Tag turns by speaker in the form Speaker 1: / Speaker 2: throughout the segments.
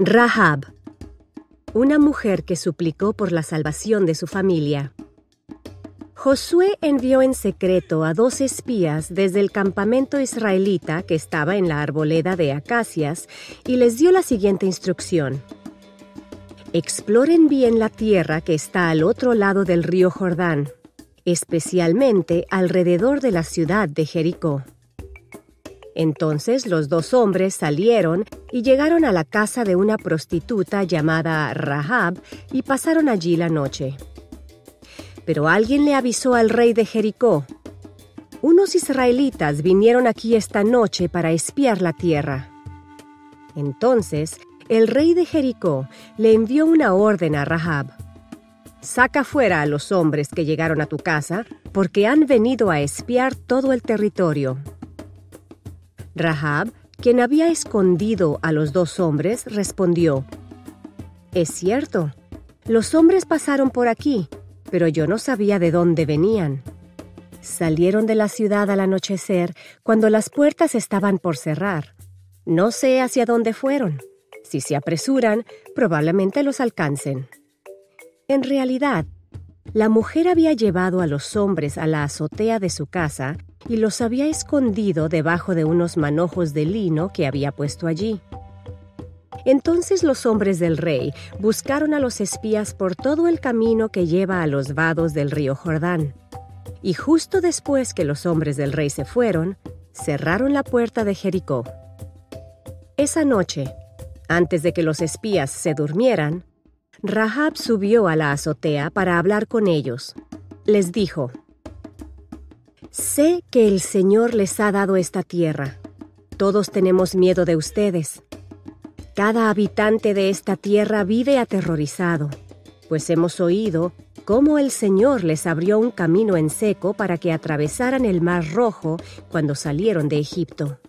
Speaker 1: Rahab, una mujer que suplicó por la salvación de su familia. Josué envió en secreto a 2 espías desde el campamento israelita que estaba en la arboleda de acacias y les dio la siguiente instrucción. Exploren bien la tierra que está al otro lado del río Jordán, especialmente alrededor de la ciudad de Jericó. Entonces los 2 hombres salieron y llegaron a la casa de una prostituta llamada Rahab y pasaron allí la noche. Pero alguien le avisó al rey de Jericó: «Unos israelitas vinieron aquí esta noche para espiar la tierra». Entonces el rey de Jericó le envió una orden a Rahab: «Saca fuera a los hombres que llegaron a tu casa, porque han venido a espiar todo el territorio». Rahab, quien había escondido a los 2 hombres, respondió: «Es cierto, los hombres pasaron por aquí, pero yo no sabía de dónde venían. Salieron de la ciudad al anochecer, cuando las puertas estaban por cerrar. No sé hacia dónde fueron. Si se apresuran, probablemente los alcancen». En realidad, la mujer había llevado a los hombres a la azotea de su casa y los había escondido debajo de unos manojos de lino que había puesto allí. Entonces los hombres del rey buscaron a los espías por todo el camino que lleva a los vados del río Jordán. Y justo después que los hombres del rey se fueron, cerraron la puerta de Jericó. Esa noche, antes de que los espías se durmieran, Rahab subió a la azotea para hablar con ellos. Les dijo: «Sé que el Señor les ha dado esta tierra. Todos tenemos miedo de ustedes. Cada habitante de esta tierra vive aterrorizado, pues hemos oído cómo el Señor les abrió un camino en seco para que atravesaran el Mar Rojo cuando salieron de Egipto.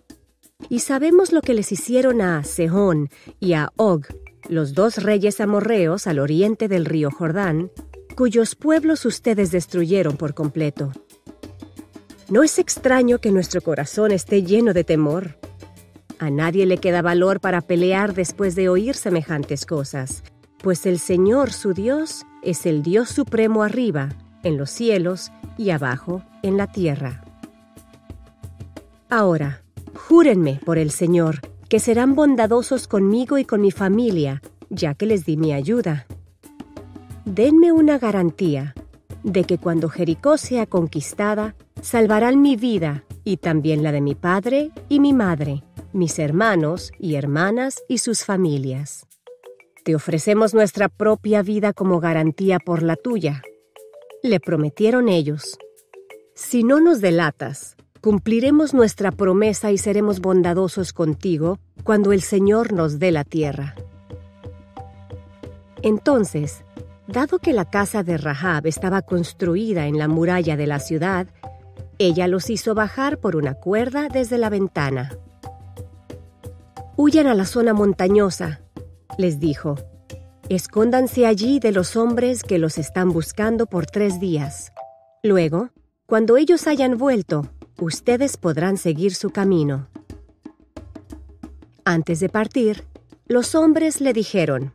Speaker 1: Y sabemos lo que les hicieron a Sehón y a Og, los 2 reyes amorreos al oriente del río Jordán, cuyos pueblos ustedes destruyeron por completo. No es extraño que nuestro corazón esté lleno de temor. A nadie le queda valor para pelear después de oír semejantes cosas, pues el Señor, su Dios, es el Dios supremo arriba, en los cielos, y abajo, en la tierra. Ahora, júrenme por el Señor, que serán bondadosos conmigo y con mi familia, ya que les di mi ayuda. Denme una garantía de que cuando Jericó sea conquistada, salvarán mi vida y también la de mi padre y mi madre, mis hermanos y hermanas y sus familias. Te ofrecemos nuestra propia vida como garantía por la tuya», le prometieron ellos. «Si no nos delatas, cumpliremos nuestra promesa y seremos bondadosos contigo cuando el Señor nos dé la tierra». Entonces, dado que la casa de Rahab estaba construida en la muralla de la ciudad, ella los hizo bajar por una cuerda desde la ventana. «Huyan a la zona montañosa», les dijo. «Escóndanse allí de los hombres que los están buscando por 3 días. Luego, cuando ellos hayan vuelto, ustedes podrán seguir su camino». Antes de partir, los hombres le dijeron: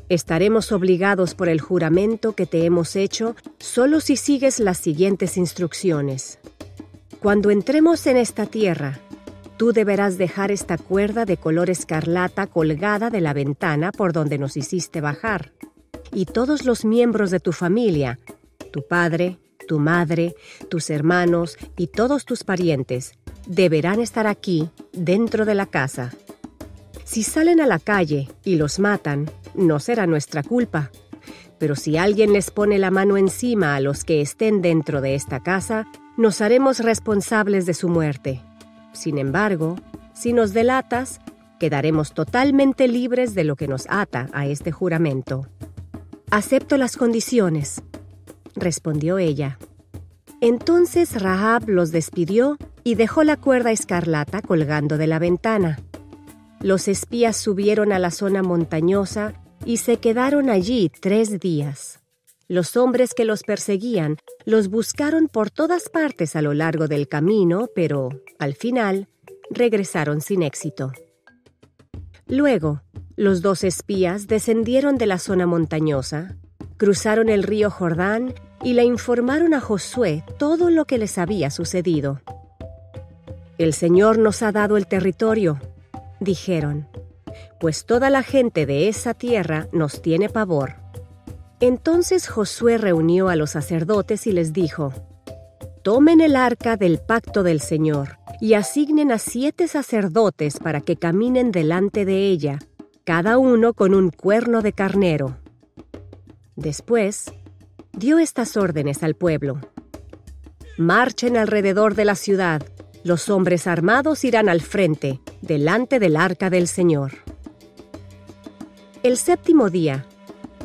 Speaker 1: «Estaremos obligados por el juramento que te hemos hecho solo si sigues las siguientes instrucciones. Cuando entremos en esta tierra, tú deberás dejar esta cuerda de color escarlata colgada de la ventana por donde nos hiciste bajar, y todos los miembros de tu familia, tu padre, tu madre, tus hermanos y todos tus parientes, deberán estar aquí, dentro de la casa. Si salen a la calle y los matan, no será nuestra culpa. Pero si alguien les pone la mano encima a los que estén dentro de esta casa, nos haremos responsables de su muerte. Sin embargo, si nos delatas, quedaremos totalmente libres de lo que nos ata a este juramento». «Acepto las condiciones», respondió ella. Entonces Rahab los despidió y dejó la cuerda escarlata colgando de la ventana. Los espías subieron a la zona montañosa y se quedaron allí 3 días. Los hombres que los perseguían los buscaron por todas partes a lo largo del camino, pero, al final, regresaron sin éxito. Luego, los 2 espías descendieron de la zona montañosa, cruzaron el río Jordán y le informaron a Josué todo lo que les había sucedido. «El Señor nos ha dado el territorio», dijeron, «pues toda la gente de esa tierra nos tiene pavor». Entonces Josué reunió a los sacerdotes y les dijo, «Tomen el arca del pacto del Señor y asignen a 7 sacerdotes para que caminen delante de ella, cada uno con un cuerno de carnero». Después, dio estas órdenes al pueblo. «Marchen alrededor de la ciudad. Los hombres armados irán al frente, delante del arca del Señor». El 7º día,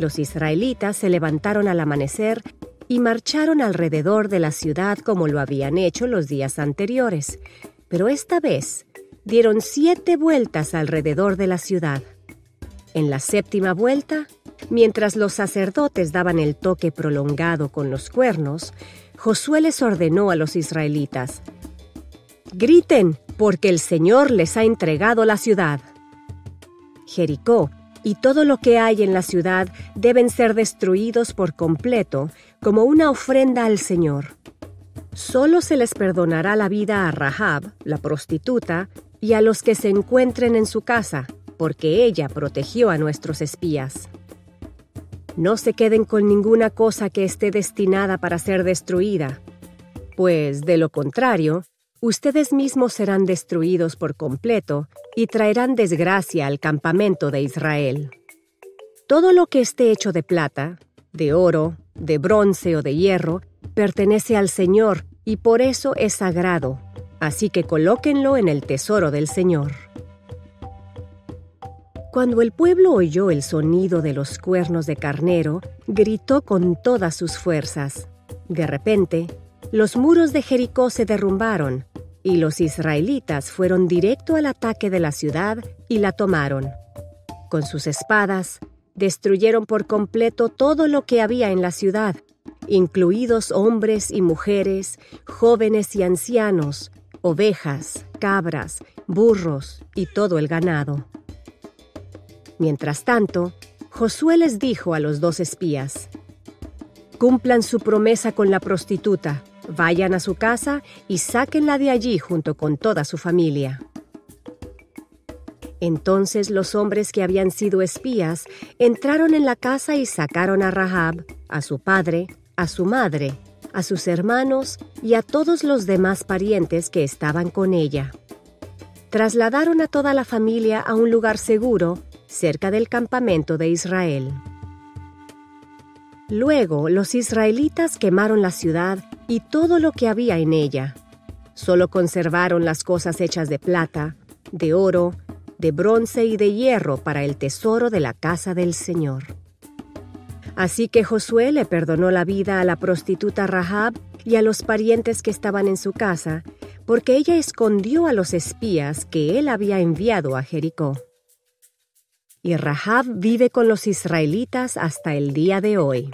Speaker 1: los israelitas se levantaron al amanecer y marcharon alrededor de la ciudad como lo habían hecho los días anteriores, pero esta vez dieron 7 vueltas alrededor de la ciudad. En la 7ª vuelta, mientras los sacerdotes daban el toque prolongado con los cuernos, Josué les ordenó a los israelitas: «Griten, porque el Señor les ha entregado la ciudad». Jericó y todo lo que hay en la ciudad deben ser destruidos por completo como una ofrenda al Señor. Solo se les perdonará la vida a Rahab, la prostituta, y a los que se encuentren en su casa, porque ella protegió a nuestros espías. No se queden con ninguna cosa que esté destinada para ser destruida, pues, de lo contrario, ustedes mismos serán destruidos por completo y traerán desgracia al campamento de Israel. Todo lo que esté hecho de plata, de oro, de bronce o de hierro, pertenece al Señor y por eso es sagrado, así que colóquenlo en el tesoro del Señor. Cuando el pueblo oyó el sonido de los cuernos de carnero, gritó con todas sus fuerzas. De repente, los muros de Jericó se derrumbaron, y los israelitas fueron directo al ataque de la ciudad y la tomaron. Con sus espadas, destruyeron por completo todo lo que había en la ciudad, incluidos hombres y mujeres, jóvenes y ancianos, ovejas, cabras, burros y todo el ganado. Mientras tanto, Josué les dijo a los 2 espías: «Cumplan su promesa con la prostituta. Vayan a su casa y sáquenla de allí junto con toda su familia». Entonces los hombres que habían sido espías entraron en la casa y sacaron a Rahab, a su padre, a su madre, a sus hermanos y a todos los demás parientes que estaban con ella. Trasladaron a toda la familia a un lugar seguro cerca del campamento de Israel. Luego los israelitas quemaron la ciudad y todo lo que había en ella. Solo conservaron las cosas hechas de plata, de oro, de bronce y de hierro para el tesoro de la casa del Señor. Así que Josué le perdonó la vida a la prostituta Rahab y a los parientes que estaban en su casa, porque ella escondió a los espías que él había enviado a Jericó. Y Rahab vive con los israelitas hasta el día de hoy.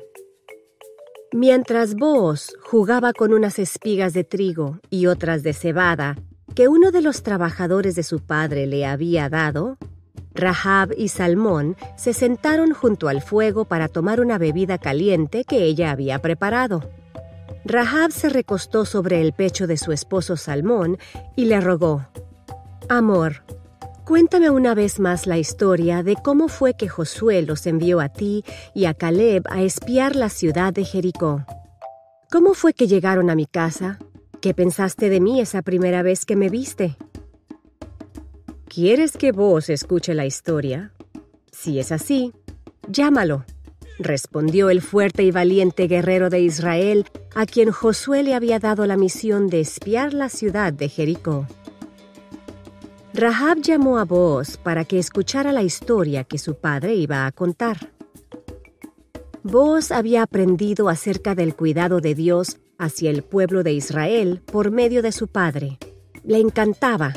Speaker 1: Mientras Booz jugaba con unas espigas de trigo y otras de cebada que uno de los trabajadores de su padre le había dado, Rahab y Salmón se sentaron junto al fuego para tomar una bebida caliente que ella había preparado. Rahab se recostó sobre el pecho de su esposo Salmón y le rogó: «Amor, cuéntame una vez más la historia de cómo fue que Josué los envió a ti y a Caleb a espiar la ciudad de Jericó. ¿Cómo fue que llegaron a mi casa? ¿Qué pensaste de mí esa primera vez que me viste?» «¿Quieres que vos escuche la historia? Si es así, llámalo», respondió el fuerte y valiente guerrero de Israel, a quien Josué le había dado la misión de espiar la ciudad de Jericó. Rahab llamó a Booz para que escuchara la historia que su padre iba a contar. Booz había aprendido acerca del cuidado de Dios hacia el pueblo de Israel por medio de su padre. Le encantaba.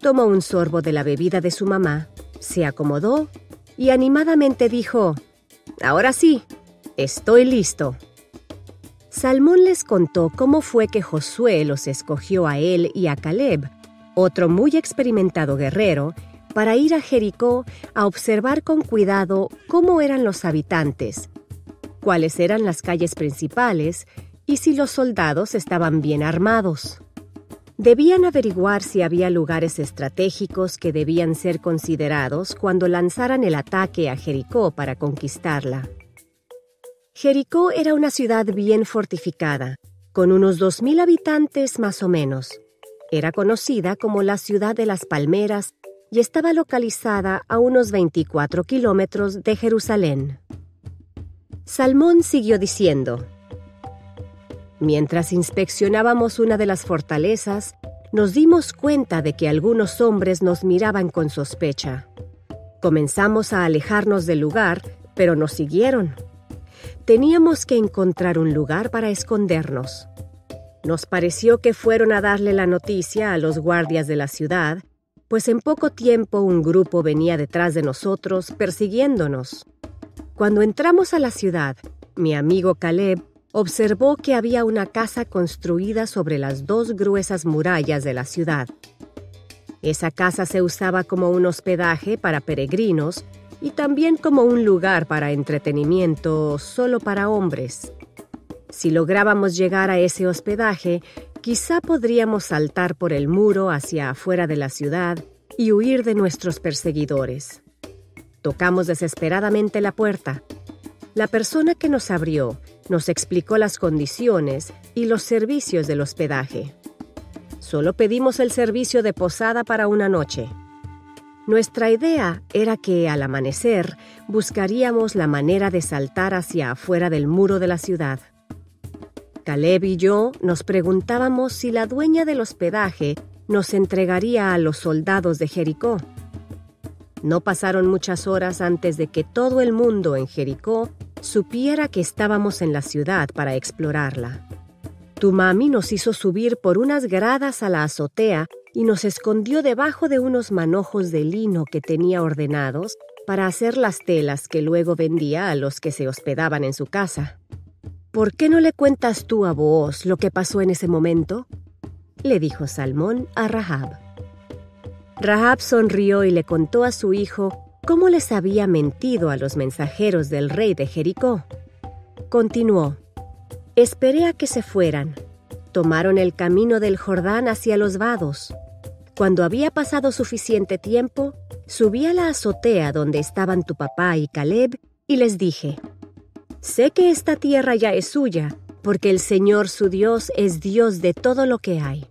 Speaker 1: Tomó un sorbo de la bebida de su mamá, se acomodó y animadamente dijo: «Ahora sí, estoy listo». Salmón les contó cómo fue que Josué los escogió a él y a Caleb, otro muy experimentado guerrero, para ir a Jericó a observar con cuidado cómo eran los habitantes, cuáles eran las calles principales y si los soldados estaban bien armados. Debían averiguar si había lugares estratégicos que debían ser considerados cuando lanzaran el ataque a Jericó para conquistarla. Jericó era una ciudad bien fortificada, con unos 2,000 habitantes más o menos. Era conocida como la Ciudad de las Palmeras y estaba localizada a unos 24 kilómetros de Jerusalén. Salmón siguió diciendo: mientras inspeccionábamos una de las fortalezas, nos dimos cuenta de que algunos hombres nos miraban con sospecha. Comenzamos a alejarnos del lugar, pero nos siguieron. Teníamos que encontrar un lugar para escondernos. Nos pareció que fueron a darle la noticia a los guardias de la ciudad, pues en poco tiempo un grupo venía detrás de nosotros persiguiéndonos. Cuando entramos a la ciudad, mi amigo Caleb observó que había una casa construida sobre las 2 gruesas murallas de la ciudad. Esa casa se usaba como un hospedaje para peregrinos y también como un lugar para entretenimiento solo para hombres. Si lográbamos llegar a ese hospedaje, quizá podríamos saltar por el muro hacia afuera de la ciudad y huir de nuestros perseguidores. Tocamos desesperadamente la puerta. La persona que nos abrió nos explicó las condiciones y los servicios del hospedaje. Solo pedimos el servicio de posada para una noche. Nuestra idea era que, al amanecer, buscaríamos la manera de saltar hacia afuera del muro de la ciudad. Caleb y yo nos preguntábamos si la dueña del hospedaje nos entregaría a los soldados de Jericó. No pasaron muchas horas antes de que todo el mundo en Jericó supiera que estábamos en la ciudad para explorarla. Tu mami nos hizo subir por unas gradas a la azotea y nos escondió debajo de unos manojos de lino que tenía ordenados para hacer las telas que luego vendía a los que se hospedaban en su casa. ¿Por qué no le cuentas tú a Booz lo que pasó en ese momento?, le dijo Salmón a Rahab. Rahab sonrió y le contó a su hijo cómo les había mentido a los mensajeros del rey de Jericó. Continuó: esperé a que se fueran. Tomaron el camino del Jordán hacia los vados. Cuando había pasado suficiente tiempo, subí a la azotea donde estaban tu papá y Caleb y les dije: sé que esta tierra ya es suya, porque el Señor su Dios es Dios de todo lo que hay.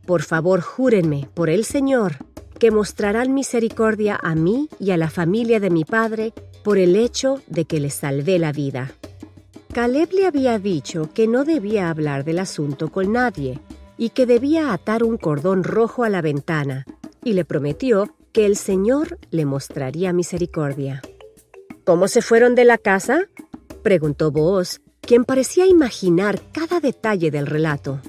Speaker 1: Por favor, júrenme por el Señor que mostrarán misericordia a mí y a la familia de mi padre por el hecho de que les salvé la vida. Caleb le había dicho que no debía hablar del asunto con nadie y que debía atar un cordón rojo a la ventana, y le prometió que el Señor le mostraría misericordia. ¿Cómo se fueron de la casa?, preguntó Booz, quien parecía imaginar cada detalle del relato.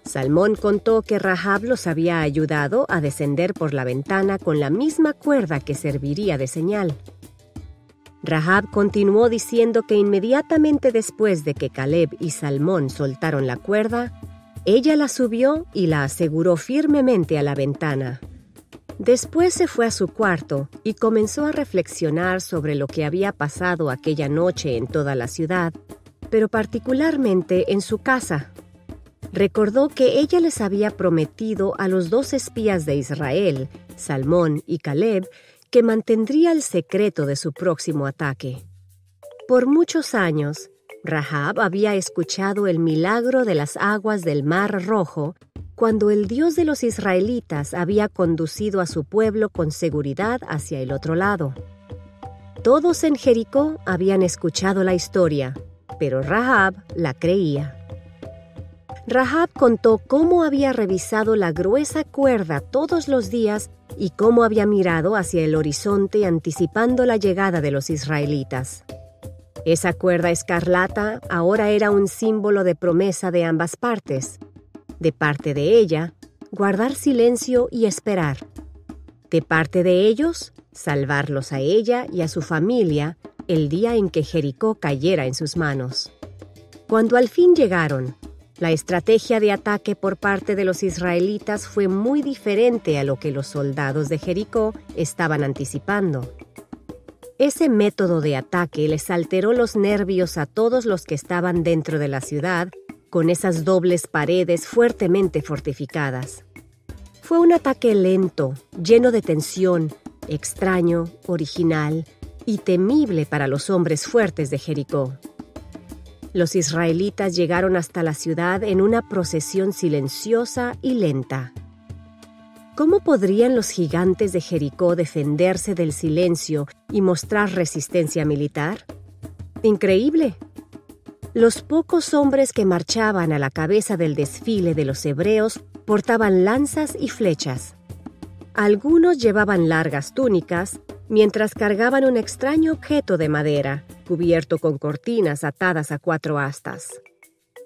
Speaker 1: Salmón contó que Rahab los había ayudado a descender por la ventana con la misma cuerda que serviría de señal. Rahab continuó diciendo que inmediatamente después de que Caleb y Salmón soltaron la cuerda, ella la subió y la aseguró firmemente a la ventana. Después se fue a su cuarto y comenzó a reflexionar sobre lo que había pasado aquella noche en toda la ciudad, pero particularmente en su casa. Recordó que ella les había prometido a los 2 espías de Israel, Salmón y Caleb, que mantendría el secreto de su próximo ataque. Por muchos años, Rahab había escuchado el milagro de las aguas del Mar Rojo cuando el Dios de los israelitas había conducido a su pueblo con seguridad hacia el otro lado. Todos en Jericó habían escuchado la historia, pero Rahab la creía. Rahab contó cómo había revisado la gruesa cuerda todos los días y cómo había mirado hacia el horizonte anticipando la llegada de los israelitas. Esa cuerda escarlata ahora era un símbolo de promesa de ambas partes. De parte de ella, guardar silencio y esperar. De parte de ellos, salvarlos a ella y a su familia el día en que Jericó cayera en sus manos. Cuando al fin llegaron, La estrategia de ataque por parte de los israelitas fue muy diferente a lo que los soldados de Jericó estaban anticipando. Ese método de ataque les alteró los nervios a todos los que estaban dentro de la ciudad, con esas dobles paredes fuertemente fortificadas. Fue un ataque lento, lleno de tensión, extraño, original y temible para los hombres fuertes de Jericó. Los israelitas llegaron hasta la ciudad en una procesión silenciosa y lenta. ¿Cómo podrían los gigantes de Jericó defenderse del silencio y mostrar resistencia militar? ¡Increíble! Los pocos hombres que marchaban a la cabeza del desfile de los hebreos portaban lanzas y flechas. Algunos llevaban largas túnicas, mientras cargaban un extraño objeto de madera, cubierto con cortinas atadas a 4 astas.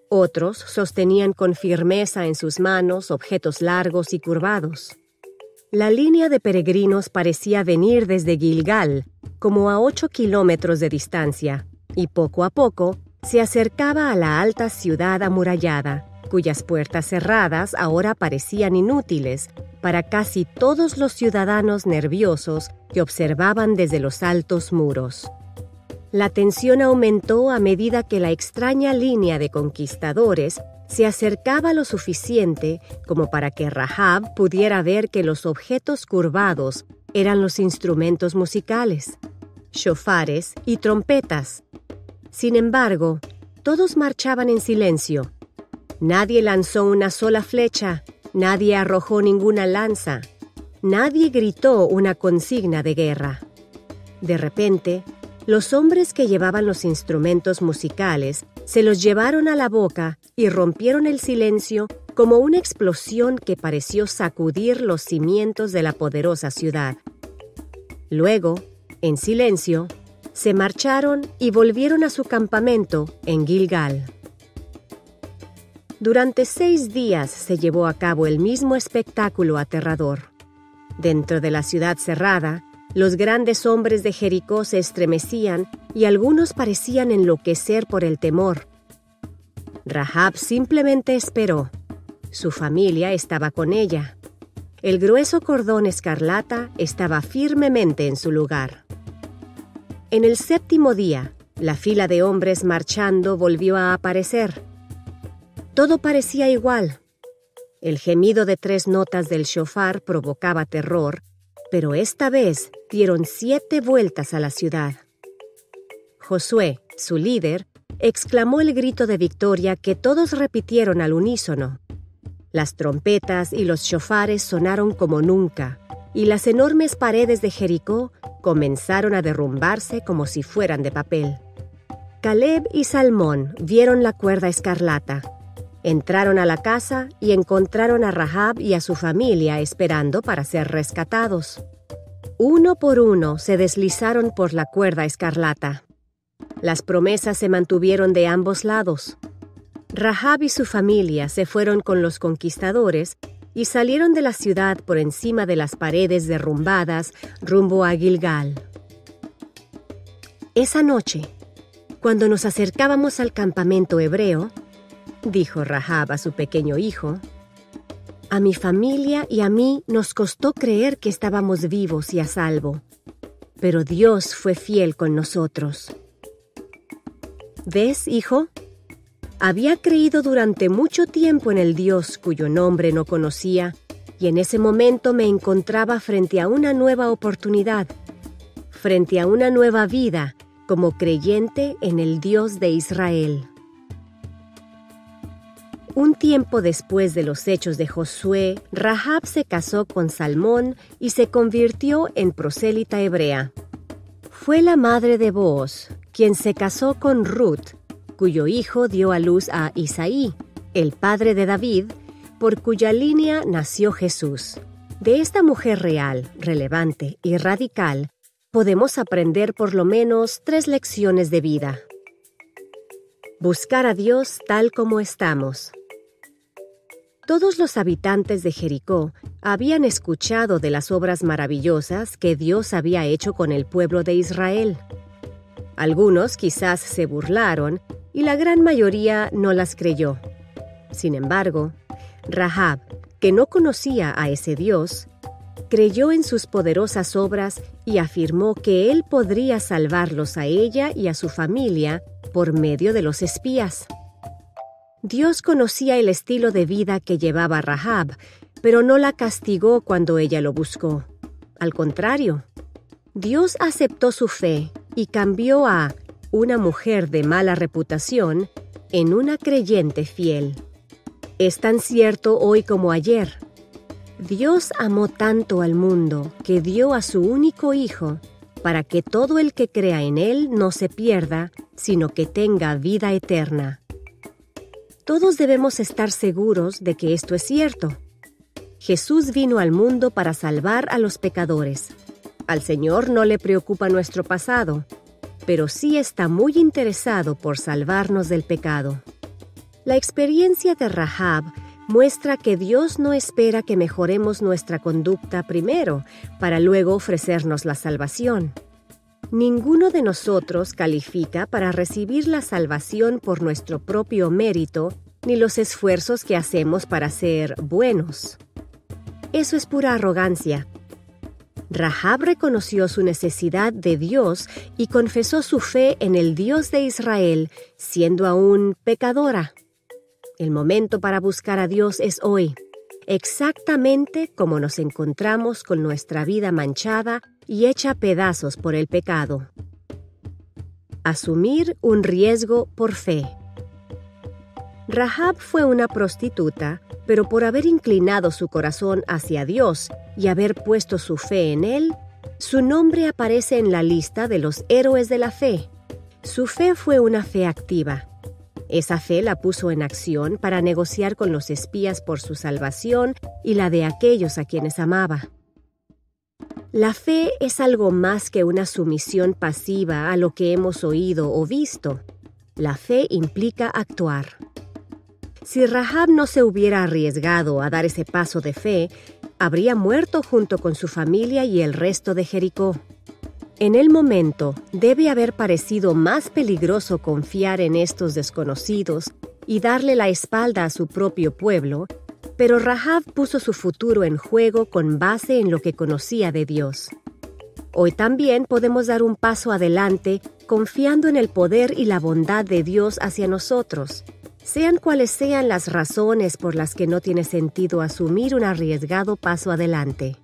Speaker 1: Otros sostenían con firmeza en sus manos objetos largos y curvados. La línea de peregrinos parecía venir desde Gilgal, como a 8 kilómetros de distancia, y poco a poco se acercaba a la alta ciudad amurallada, cuyas puertas cerradas ahora parecían inútiles para casi todos los ciudadanos nerviosos que observaban desde los altos muros. La tensión aumentó a medida que la extraña línea de conquistadores se acercaba lo suficiente como para que Rahab pudiera ver que los objetos curvados eran los instrumentos musicales, shofares y trompetas. Sin embargo, todos marchaban en silencio. Nadie lanzó una sola flecha, nadie arrojó ninguna lanza, nadie gritó una consigna de guerra. De repente, los hombres que llevaban los instrumentos musicales se los llevaron a la boca y rompieron el silencio como una explosión que pareció sacudir los cimientos de la poderosa ciudad. Luego, en silencio, se marcharon y volvieron a su campamento en Gilgal. Durante 6 días se llevó a cabo el mismo espectáculo aterrador. Dentro de la ciudad cerrada, los grandes hombres de Jericó se estremecían y algunos parecían enloquecer por el temor. Rahab simplemente esperó. Su familia estaba con ella. El grueso cordón escarlata estaba firmemente en su lugar. En el 7º día, la fila de hombres marchando volvió a aparecer. Todo parecía igual. El gemido de 3 notas del shofar provocaba terror, pero esta vez dieron 7 vueltas a la ciudad. Josué, su líder, exclamó el grito de victoria que todos repitieron al unísono. Las trompetas y los shofares sonaron como nunca, y las enormes paredes de Jericó comenzaron a derrumbarse como si fueran de papel. Caleb y Salmón vieron la cuerda escarlata. Entraron a la casa y encontraron a Rahab y a su familia esperando para ser rescatados. Uno por uno se deslizaron por la cuerda escarlata. Las promesas se mantuvieron de ambos lados. Rahab y su familia se fueron con los conquistadores y salieron de la ciudad por encima de las paredes derrumbadas rumbo a Gilgal. Esa noche, cuando nos acercábamos al campamento hebreo, dijo Rahab a su pequeño hijo, a mi familia y a mí nos costó creer que estábamos vivos y a salvo, pero Dios fue fiel con nosotros. ¿Ves, hijo? Había creído durante mucho tiempo en el Dios cuyo nombre no conocía, y en ese momento me encontraba frente a una nueva oportunidad, frente a una nueva vida como creyente en el Dios de Israel. Un tiempo después de los hechos de Josué, Rahab se casó con Salmón y se convirtió en prosélita hebrea. Fue la madre de Booz, quien se casó con Ruth, cuyo hijo dio a luz a Isaí, el padre de David, por cuya línea nació Jesús. De esta mujer real, relevante y radical, podemos aprender por lo menos 3 lecciones de vida. Buscar a Dios tal como estamos. Todos los habitantes de Jericó habían escuchado de las obras maravillosas que Dios había hecho con el pueblo de Israel. Algunos quizás se burlaron y la gran mayoría no las creyó. Sin embargo, Rahab, que no conocía a ese Dios, creyó en sus poderosas obras y afirmó que él podría salvarlos a ella y a su familia por medio de los espías. Dios conocía el estilo de vida que llevaba Rahab, pero no la castigó cuando ella lo buscó. Al contrario, Dios aceptó su fe y cambió a una mujer de mala reputación en una creyente fiel. Es tan cierto hoy como ayer. Dios amó tanto al mundo que dio a su único Hijo para que todo el que crea en Él no se pierda, sino que tenga vida eterna. Todos debemos estar seguros de que esto es cierto. Jesús vino al mundo para salvar a los pecadores. Al Señor no le preocupa nuestro pasado, pero sí está muy interesado por salvarnos del pecado. La experiencia de Rahab muestra que Dios no espera que mejoremos nuestra conducta primero, para luego ofrecernos la salvación. Ninguno de nosotros califica para recibir la salvación por nuestro propio mérito, ni los esfuerzos que hacemos para ser buenos. Eso es pura arrogancia. Rahab reconoció su necesidad de Dios y confesó su fe en el Dios de Israel, siendo aún pecadora. El momento para buscar a Dios es hoy, exactamente como nos encontramos con nuestra vida manchada y hecha a pedazos por el pecado. Asumir un riesgo por fe. Rahab fue una prostituta, pero por haber inclinado su corazón hacia Dios y haber puesto su fe en Él, su nombre aparece en la lista de los héroes de la fe. Su fe fue una fe activa. Esa fe la puso en acción para negociar con los espías por su salvación y la de aquellos a quienes amaba. La fe es algo más que una sumisión pasiva a lo que hemos oído o visto. La fe implica actuar. Si Rahab no se hubiera arriesgado a dar ese paso de fe, habría muerto junto con su familia y el resto de Jericó. En el momento, debe haber parecido más peligroso confiar en estos desconocidos y darle la espalda a su propio pueblo, pero Rahab puso su futuro en juego con base en lo que conocía de Dios. Hoy también podemos dar un paso adelante confiando en el poder y la bondad de Dios hacia nosotros. Sean cuales sean las razones por las que no tiene sentido asumir un arriesgado paso adelante.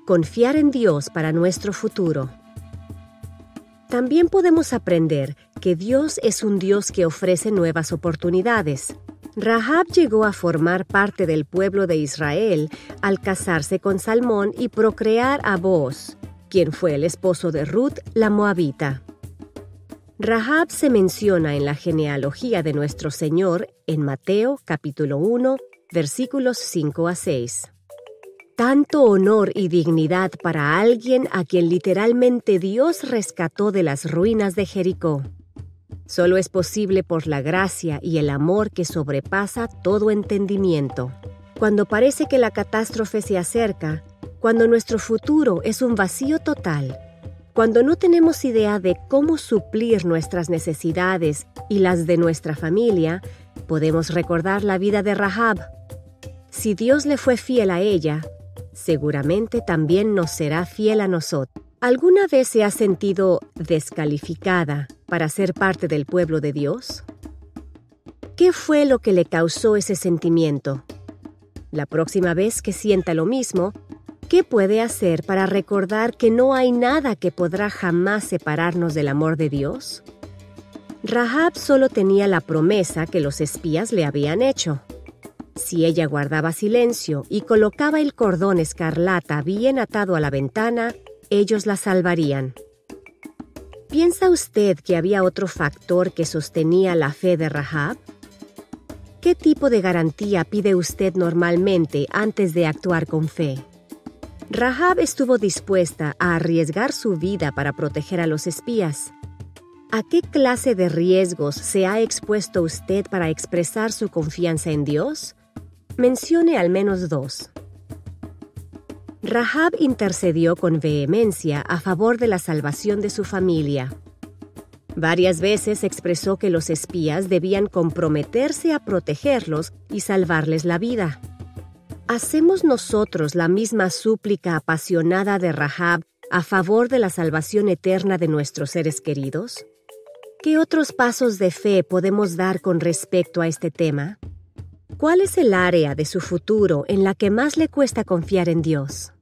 Speaker 1: Confiar en Dios para nuestro futuro. También podemos aprender que Dios es un Dios que ofrece nuevas oportunidades. Rahab llegó a formar parte del pueblo de Israel al casarse con Salmón y procrear a Booz, quien fue el esposo de Ruth, la moabita. Rahab se menciona en la genealogía de nuestro Señor en Mateo capítulo 1, versículos 5 a 6. Tanto honor y dignidad para alguien a quien literalmente Dios rescató de las ruinas de Jericó. Solo es posible por la gracia y el amor que sobrepasa todo entendimiento. Cuando parece que la catástrofe se acerca, cuando nuestro futuro es un vacío total, cuando no tenemos idea de cómo suplir nuestras necesidades y las de nuestra familia, podemos recordar la vida de Rahab. Si Dios le fue fiel a ella, seguramente también nos será fiel a nosotros. ¿Alguna vez se ha sentido descalificada para ser parte del pueblo de Dios? ¿Qué fue lo que le causó ese sentimiento? La próxima vez que sienta lo mismo, ¿qué puede hacer para recordar que no hay nada que podrá jamás separarnos del amor de Dios? Rahab solo tenía la promesa que los espías le habían hecho. Si ella guardaba silencio y colocaba el cordón escarlata bien atado a la ventana, ellos la salvarían. ¿Piensa usted que había otro factor que sostenía la fe de Rahab? ¿Qué tipo de garantía pide usted normalmente antes de actuar con fe? Rahab estuvo dispuesta a arriesgar su vida para proteger a los espías. ¿A qué clase de riesgos se ha expuesto usted para expresar su confianza en Dios? Mencione al menos 2. Rahab intercedió con vehemencia a favor de la salvación de su familia. Varias veces expresó que los espías debían comprometerse a protegerlos y salvarles la vida. ¿Hacemos nosotros la misma súplica apasionada de Rahab a favor de la salvación eterna de nuestros seres queridos? ¿Qué otros pasos de fe podemos dar con respecto a este tema? ¿Cuál es el área de su futuro en la que más le cuesta confiar en Dios?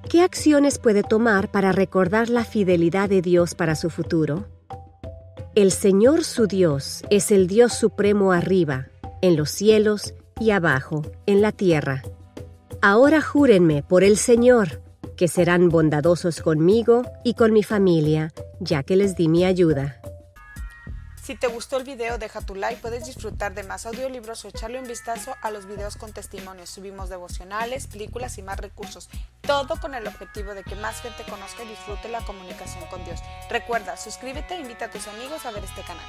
Speaker 1: ¿Qué acciones puede tomar para recordar la fidelidad de Dios para su futuro? El Señor su Dios es el Dios supremo arriba, en los cielos, y abajo, en la tierra. Ahora júrenme por el Señor, que serán bondadosos conmigo y con mi familia, ya que les di mi ayuda.
Speaker 2: Si te gustó el video, deja tu like, puedes disfrutar de más audiolibros o echarle un vistazo a los videos con testimonios. Subimos devocionales, películas y más recursos. Todo con el objetivo de que más gente conozca y disfrute la comunicación con Dios. Recuerda, suscríbete e invita a tus amigos a ver este canal.